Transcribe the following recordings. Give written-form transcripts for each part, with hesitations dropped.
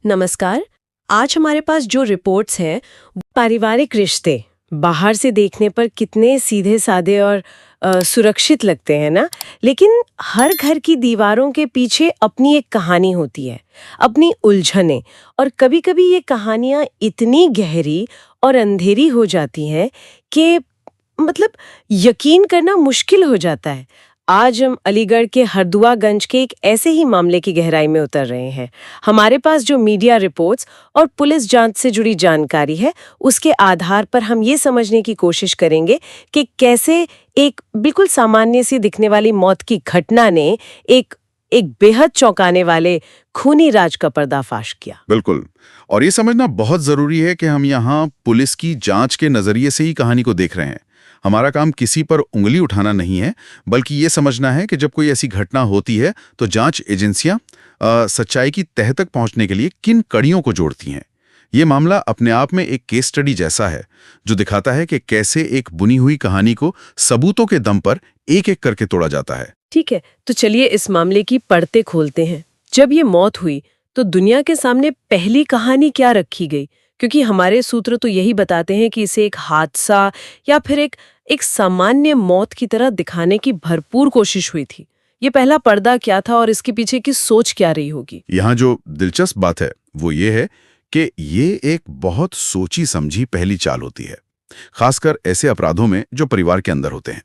नमस्कार। आज हमारे पास जो रिपोर्ट्स हैं वो पारिवारिक रिश्ते बाहर से देखने पर कितने सीधे साधे और सुरक्षित लगते हैं ना, लेकिन हर घर की दीवारों के पीछे अपनी एक कहानी होती है, अपनी उलझनें। और कभी-कभी ये कहानियां इतनी गहरी और अंधेरी हो जाती हैं कि मतलब यकीन करना मुश्किल हो जाता है। आज हम अलीगढ़ के हरदुआगंज के एक ऐसे ही मामले की गहराई में उतर रहे हैं। हमारे पास जो मीडिया रिपोर्ट्स और पुलिस जांच से जुड़ी जानकारी है, उसके आधार पर हम ये समझने की कोशिश करेंगे कि कैसे एक बिल्कुल सामान्य सी दिखने वाली मौत की घटना ने एक बेहद चौंकाने वाले खूनी राज का पर्दाफाश किया। बिल्कुल। और ये समझना बहुत जरूरी है कि हम यहाँ पुलिस की जांच के नजरिए से ही कहानी को देख रहे हैं। हमारा काम किसी पर उंगली उठाना नहीं है, बल्कि ये समझना है कि जब कोई ऐसी घटना होती है तो जांच एजेंसियां सच्चाई की तह तक पहुंचने के लिए किन कड़ियों को जोड़ती हैं। ये मामला अपने आप में एक केस स्टडी जैसा है, जो दिखाता है कि कैसे एक बुनी हुई कहानी को सबूतों के दम पर एक-एक करके तोड़ा जाता है। ठीक है, तो चलिए इस मामले की परतें खोलते हैं। जब ये मौत हुई तो दुनिया के सामने पहली कहानी क्या रखी गई? क्योंकि हमारे सूत्र तो यही बताते हैं कि इसे एक हादसा या फिर एक सामान्य मौत की तरह दिखाने की भरपूर कोशिश हुई थी। ये पहला पर्दा क्या था और इसके पीछे की सोच क्या रही होगी? यहाँ जो दिलचस्प बात है वो ये है कि ये एक बहुत सोची समझी पहली चाल होती है, खासकर ऐसे अपराधों में जो परिवार के अंदर होते हैं।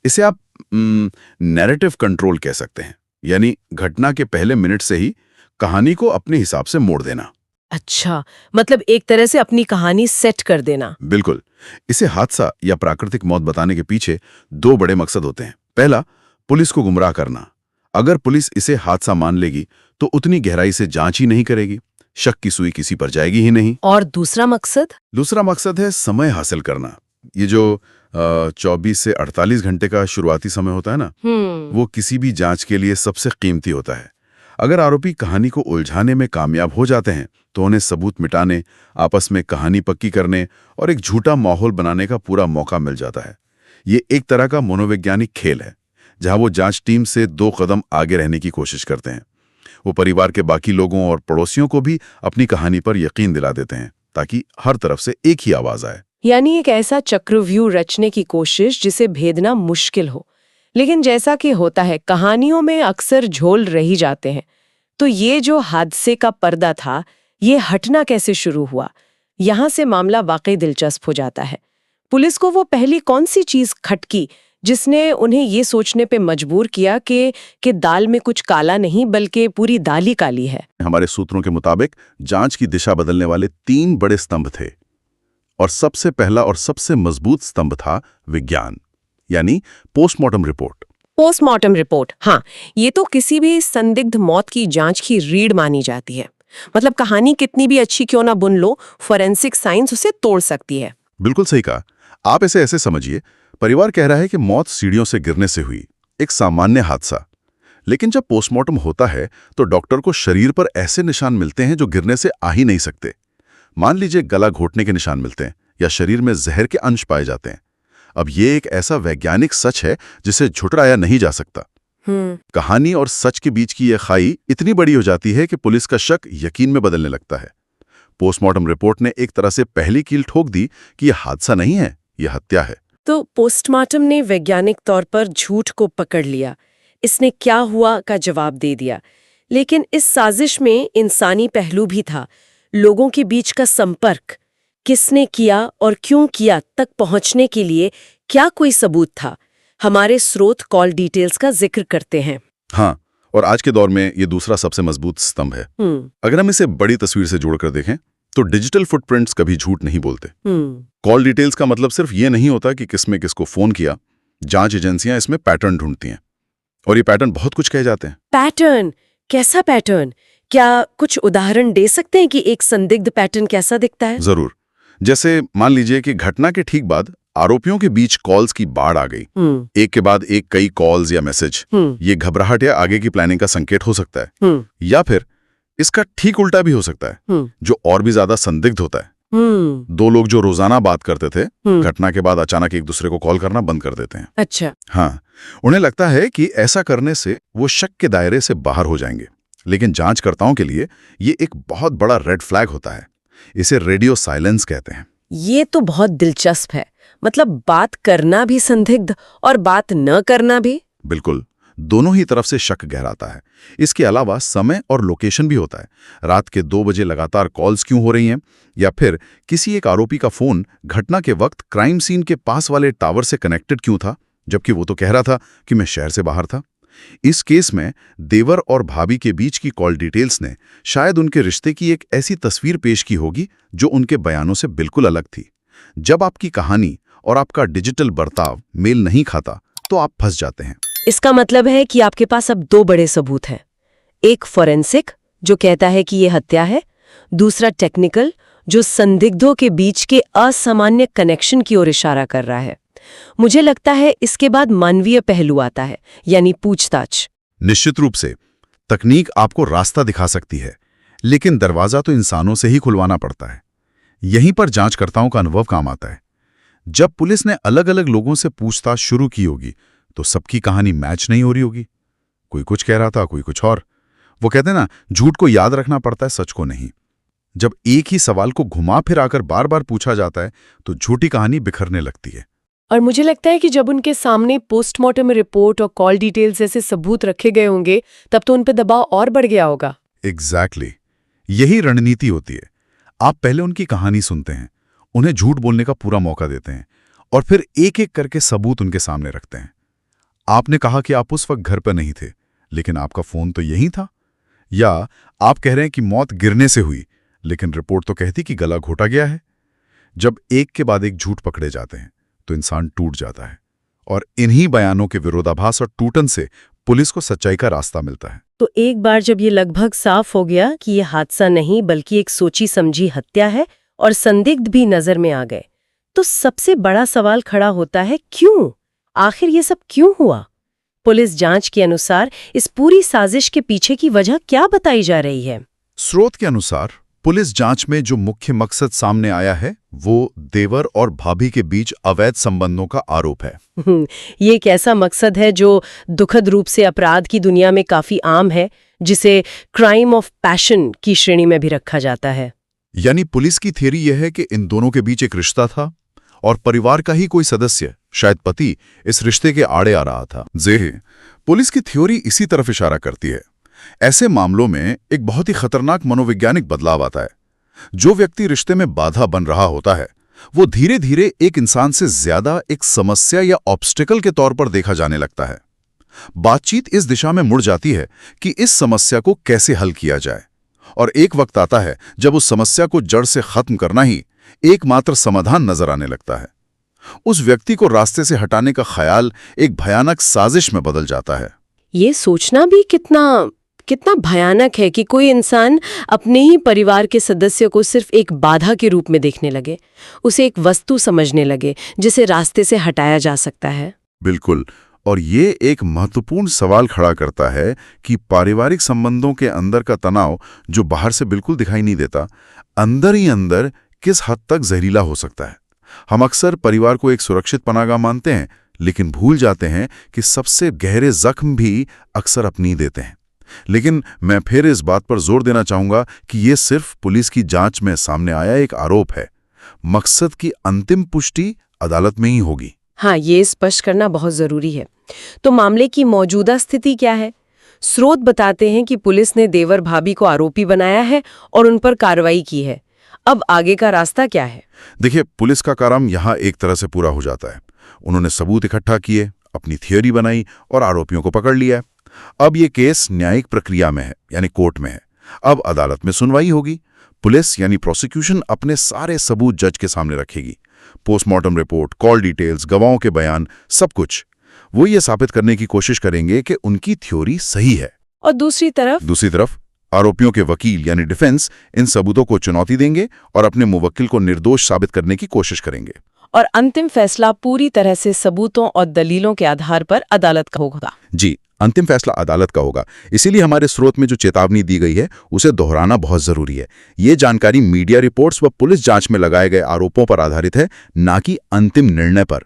इसे आप नैरेटिव कंट्रोल कह सकते हैं, यानी घटना के पहले मिनट से ही कहानी को अपने हिसाब से मोड़ देना। अच्छा, मतलब एक तरह से अपनी कहानी सेट कर देना। बिल्कुल। इसे हादसा या प्राकृतिक मौत बताने के पीछे दो बड़े मकसद होते हैं। पहला, पुलिस को गुमराह करना। अगर पुलिस इसे हादसा मान लेगी तो उतनी गहराई से जांच ही नहीं करेगी, शक की सुई किसी पर जाएगी ही नहीं। और दूसरा मकसद? दूसरा मकसद है समय हासिल करना। ये जो 24 से 48 घंटे का शुरुआती समय होता है ना, वो किसी भी जांच के लिए सबसे कीमती होता है। अगर आरोपी कहानी को उलझाने में कामयाब हो जाते हैं तो उन्हें सबूत मिटाने, आपस में कहानी पक्की करने और एक झूठा माहौल बनाने का पूरा मौका मिल जाता है। ये एक तरह का मनोवैज्ञानिक खेल है, जहां वो जांच टीम से 2 कदम आगे रहने की कोशिश करते हैं। वो परिवार के बाकी लोगों और पड़ोसियों को भी अपनी कहानी पर यकीन दिला देते हैं, ताकि हर तरफ से एक ही आवाज आए। यानी एक ऐसा चक्रव्यूह रचने की कोशिश जिसे भेदना मुश्किल हो। लेकिन जैसा कि होता है, कहानियों में अक्सर झोल रही जाते हैं। तो ये जो हादसे का पर्दा था, ये हटना कैसे शुरू हुआ? यहाँ से मामला वाकई दिलचस्प हो जाता है। पुलिस को वो पहली कौन सी चीज खटकी जिसने उन्हें ये सोचने पे मजबूर किया कि दाल में कुछ काला नहीं बल्कि पूरी दाल ही काली है? हमारे सूत्रों के मुताबिक जांच की दिशा बदलने वाले 3 बड़े स्तंभ थे, और सबसे पहला और सबसे मजबूत स्तंभ था विज्ञान, यानी पोस्टमार्टम रिपोर्ट। पोस्टमार्टम रिपोर्ट, हाँ, ये तो किसी भी संदिग्ध मौत की जांच की रीढ़ मानी जाती है। मतलब कहानी कितनी भी अच्छी क्यों ना बुन लो, फोरेंसिक साइंस उसे तोड़ सकती है। बिल्कुल सही कहा। आप इसे ऐसे समझिए, परिवार कह रहा है कि मौत सीढ़ियों से गिरने से हुई, एक सामान्य हादसा। लेकिन जब पोस्टमार्टम होता है तो डॉक्टर को शरीर पर ऐसे निशान मिलते हैं जो गिरने से आ ही नहीं सकते। मान लीजिए गला घोटने के निशान मिलते हैं या शरीर में जहर के अंश पाए जाते हैं। अब ये एक ऐसा वैज्ञानिक सच है जिसे झुठलाया नहीं जा सकता। कहानी और सच के बीच की यह खाई इतनी बड़ी हो जाती है कि पुलिस का शक यकीन में बदलने लगता है। पोस्टमार्टम रिपोर्ट ने एक तरह से पहली कील ठोक दी कि यह हादसा नहीं है, यह हत्या है। तो पोस्टमार्टम ने वैज्ञानिक तौर पर झूठ को पकड़ लिया, इसने क्या हुआ का जवाब दे दिया। लेकिन इस साजिश में इंसानी पहलू भी था। लोगों के बीच का संपर्क, किसने किया और क्यों किया तक पहुंचने के लिए क्या कोई सबूत था? हमारे स्रोत कॉल डिटेल्स का जिक्र करते हैं। हाँ, और आज के दौर में ये दूसरा सबसे मजबूत स्तंभ है। अगर हम इसे बड़ी तस्वीर से जोड़कर देखें तो डिजिटल फुटप्रिंट्स कभी झूठ नहीं बोलते। कॉल डिटेल्स का मतलब सिर्फ ये नहीं होता कि किसने किसको फोन किया। जांच एजेंसियां इसमें पैटर्न ढूंढती हैं, और ये पैटर्न बहुत कुछ कह जाते हैं। पैटर्न? कैसा पैटर्न? क्या कुछ उदाहरण दे सकते हैं कि एक संदिग्ध पैटर्न कैसा दिखता है? जरूर। जैसे मान लीजिए कि घटना के ठीक बाद आरोपियों के बीच कॉल्स की बाढ़ आ गई, एक के बाद एक कई कॉल्स या मैसेज। ये घबराहट या आगे की प्लानिंग का संकेत हो सकता है, या फिर इसका ठीक उल्टा भी हो सकता है, जो और भी ज्यादा संदिग्ध होता है। 2 लोग जो रोजाना बात करते थे, घटना के बाद अचानक एक दूसरे को कॉल करना बंद कर देते हैं। अच्छा। हाँ, उन्हें लगता है कि ऐसा करने से वो शक के दायरे से बाहर हो जाएंगे। लेकिन जांचकर्ताओं के लिए ये एक बहुत बड़ा रेड फ्लैग होता है। इसे रेडियो साइलेंस कहते हैं। ये तो बहुत दिलचस्प है। मतलब बात करना भी संदिग्ध और बात न करना भी। बिल्कुल, दोनों ही तरफ से शक गहराता है। इसके अलावा समय और लोकेशन भी होता है। रात के 2 बजे लगातार कॉल्स क्यों हो रही हैं, या फिर किसी एक आरोपी का फोन घटना के वक्त क्राइम सीन के पास वाले टावर से कनेक्टेड क्यों था, जबकि वो तो कह रहा था कि मैं शहर से बाहर था। इस केस में देवर और भाभी के बीच की कॉल डिटेल्स ने शायद उनके रिश्ते की एक ऐसी तस्वीर पेश की होगी जो उनके बयानों से बिल्कुल अलग थी। जब आपकी कहानी और आपका डिजिटल बर्ताव मेल नहीं खाता तो आप फंस जाते हैं। इसका मतलब है कि आपके पास अब 2 बड़े सबूत हैं। एक फोरेंसिक जो कहता है कि ये हत्या है, दूसरा टेक्निकल जो संदिग्धों के बीच के असामान्य कनेक्शन की ओर इशारा कर रहा है। मुझे लगता है इसके बाद मानवीय पहलू आता है, यानी पूछताछ। निश्चित रूप से तकनीक आपको रास्ता दिखा सकती है, लेकिन दरवाजा तो इंसानों से ही खुलवाना पड़ता है। यहीं पर जांचकर्ताओं का अनुभव काम आता है। जब पुलिस ने अलग अलग लोगों से पूछताछ शुरू की होगी तो सबकी कहानी मैच नहीं हो रही होगी। कोई कुछ कह रहा था, कोई कुछ और। वो कहते हैं ना, झूठ को याद रखना पड़ता है, सच को नहीं। जब एक ही सवाल को घुमा फिर आकर बार बार पूछा जाता है तो झूठी कहानी बिखरने लगती है। और मुझे लगता है कि जब उनके सामने पोस्टमार्टम रिपोर्ट और कॉल डिटेल्स जैसे सबूत रखे गए होंगे तब तो उन पर दबाव और बढ़ गया होगा। एग्जैक्टली, यही रणनीति होती है। आप पहले उनकी कहानी सुनते हैं, उन्हें झूठ बोलने का पूरा मौका देते हैं और फिर एक एक करके सबूत उनके सामने रखते हैं। आपने कहा कि आप उस वक्त घर पर नहीं थे, लेकिन आपका फोन तो यहीं था। या आप कह रहे हैं कि मौत गिरने से हुई, लेकिन रिपोर्ट तो कहती कि गला घोटा गया है। जब एक के बाद एक झूठ पकड़े जाते हैं तो इंसान टूट जाता है, और इन्हीं बयानों के विरोधाभास और टूटन से पुलिस को सच्चाई का रास्ता मिलता है। तो एक बार जब ये लगभग साफ हो गया कि ये हादसा नहीं बल्कि एक सोची समझी हत्या है और संदिग्ध भी नजर में आ गए, तो सबसे बड़ा सवाल खड़ा होता है, क्यों? आखिर ये सब क्यों हुआ? पुलिस जांच के अनुसार इस पूरी साजिश के पीछे की वजह क्या बताई जा रही है? स्रोत के अनुसार पुलिस जांच में जो मुख्य मकसद सामने आया है वो देवर और भाभी के बीच अवैध संबंधों का आरोप है। ये एक ऐसा मकसद है जो दुखद रूप से अपराध की दुनिया में काफी आम है, जिसे क्राइम ऑफ पैशन की श्रेणी में भी रखा जाता है। यानी पुलिस की थ्योरी यह है कि इन दोनों के बीच एक रिश्ता था और परिवार का ही कोई सदस्य, शायद पति, इस रिश्ते के आड़े आ रहा था। पुलिस की थ्योरी इसी तरफ इशारा करती है। ऐसे मामलों में एक बहुत ही खतरनाक मनोवैज्ञानिक बदलाव आता है। जो व्यक्ति रिश्ते में बाधा बन रहा होता है वो धीरे धीरे एक इंसान से ज्यादा एक समस्या या ऑब्स्टिकल के तौर पर देखा जाने लगता है। बातचीत इस दिशा में मुड़ जाती है कि इस समस्या को कैसे हल किया जाए, और एक वक्त आता है जब उस समस्या को जड़ से खत्म करना ही एकमात्र समाधान नजर आने लगता है। उस व्यक्ति को रास्ते से हटाने का ख्याल एक भयानक साजिश में बदल जाता है। ये सोचना भी कितना भयानक है कि कोई इंसान अपने ही परिवार के सदस्य को सिर्फ एक बाधा के रूप में देखने लगे, उसे एक वस्तु समझने लगे जिसे रास्ते से हटाया जा सकता है। बिल्कुल, और ये एक महत्वपूर्ण सवाल खड़ा करता है कि पारिवारिक संबंधों के अंदर का तनाव, जो बाहर से बिल्कुल दिखाई नहीं देता, अंदर ही अंदर किस हद तक जहरीला हो सकता है। हम अक्सर परिवार को एक सुरक्षित पनाहगाह मानते हैं, लेकिन भूल जाते हैं कि सबसे गहरे जख्म भी अक्सर अपनी देते हैं। लेकिन मैं फिर इस बात पर जोर देना चाहूंगा कि ये सिर्फ पुलिस की जांच में सामने आया एक आरोप है। मकसद की अंतिम पुष्टि अदालत में ही होगी। हाँ, ये स्पष्ट करना बहुत जरूरी है। तो मामले की मौजूदा स्थिति क्या है? स्रोत बताते हैं कि पुलिस ने देवर भाभी को आरोपी बनाया है और उन पर कार्रवाई की है। अब आगे का रास्ता क्या है? देखिए, पुलिस का काम यहाँ एक तरह से पूरा हो जाता है। उन्होंने सबूत इकट्ठा किए, अपनी थियोरी बनाई और आरोपियों को पकड़ लिया है। अब ये केस न्यायिक प्रक्रिया में है, यानी कोर्ट में है। अब अदालत में सुनवाई होगी। पुलिस यानी प्रोसिक्यूशन अपने सारे सबूत जज के सामने रखेगी। पोस्टमार्टम रिपोर्ट, कॉल डिटेल्स, गवाहों के बयान, सब कुछ। वो ये साबित करने की कोशिश करेंगे कि उनकी थ्योरी सही है। और दूसरी तरफ आरोपियों के वकील यानी डिफेंस इन सबूतों को चुनौती देंगे और अपने मुवक्किल को निर्दोष साबित करने की कोशिश करेंगे। और अंतिम फैसला पूरी तरह से सबूतों और दलीलों के आधार पर अदालत का होगा। जी, अंतिम फैसला अदालत का होगा। इसीलिए हमारे स्रोत में जो चेतावनी दी गई है उसे दोहराना बहुत जरूरी है। ये जानकारी मीडिया रिपोर्ट्स व पुलिस जांच में लगाए गए आरोपों पर आधारित है, ना कि अंतिम निर्णय पर।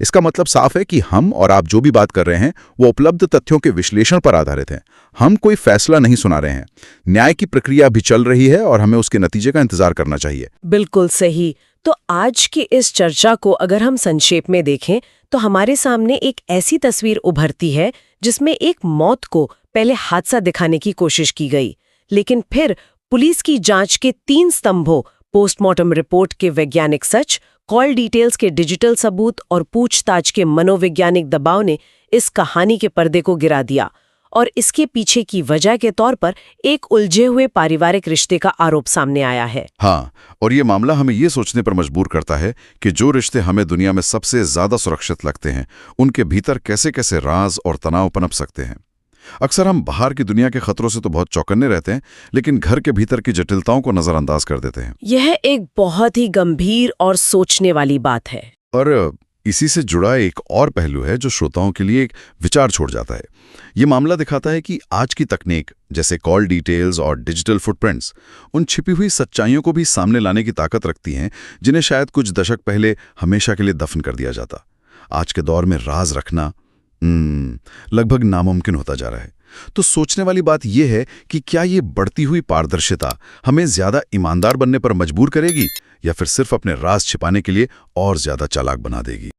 इसका मतलब साफ है कि हम और आप जो भी बात कर रहे हैं वो उपलब्ध तथ्यों के विश्लेषण पर आधारित है। हम कोई फैसला नहीं सुना रहे हैं। न्याय की प्रक्रिया भी चल रही है और हमें उसके नतीजे का इंतजार करना चाहिए। बिल्कुल सही। तो आज की इस चर्चा को अगर हम संक्षेप में देखें तो हमारे सामने एक ऐसी तस्वीर उभरती है जिसमें एक मौत को पहले हादसा दिखाने की कोशिश की गई, लेकिन फिर पुलिस की जांच के 3 स्तंभों, पोस्टमार्टम रिपोर्ट के वैज्ञानिक सच, कॉल डिटेल्स के डिजिटल सबूत और पूछताछ के मनोवैज्ञानिक दबाव ने इस कहानी के पर्दे को गिरा दिया। और इसके पीछे की वजह के तौर पर एक उलझे हुए पारिवारिक रिश्ते का आरोप सामने आया है। हाँ, और ये मामला हमें ये सोचने पर मजबूर करता है कि जो रिश्ते हमें दुनिया में सबसे ज्यादा सुरक्षित लगते हैं, उनके भीतर कैसे कैसे राज और तनाव पनप सकते हैं। अक्सर हम बाहर की दुनिया के खतरों से तो बहुत चौकन्ने रहते हैं, लेकिन घर के भीतर की जटिलताओं को नजरअंदाज कर देते हैं। यह एक बहुत ही गंभीर और सोचने वाली बात है। और इसी से जुड़ा एक और पहलू है जो श्रोताओं के लिए एक विचार छोड़ जाता है। ये मामला दिखाता है कि आज की तकनीक जैसे कॉल डिटेल्स और डिजिटल फुटप्रिंट्स उन छिपी हुई सच्चाइयों को भी सामने लाने की ताकत रखती हैं जिन्हें शायद कुछ दशक पहले हमेशा के लिए दफन कर दिया जाता। आज के दौर में राज रखना लगभग नामुमकिन होता जा रहा है। तो सोचने वाली बात यह है कि क्या ये बढ़ती हुई पारदर्शिता हमें ज्यादा ईमानदार बनने पर मजबूर करेगी या फिर सिर्फ अपने राज छिपाने के लिए और ज्यादा चालाक बना देगी।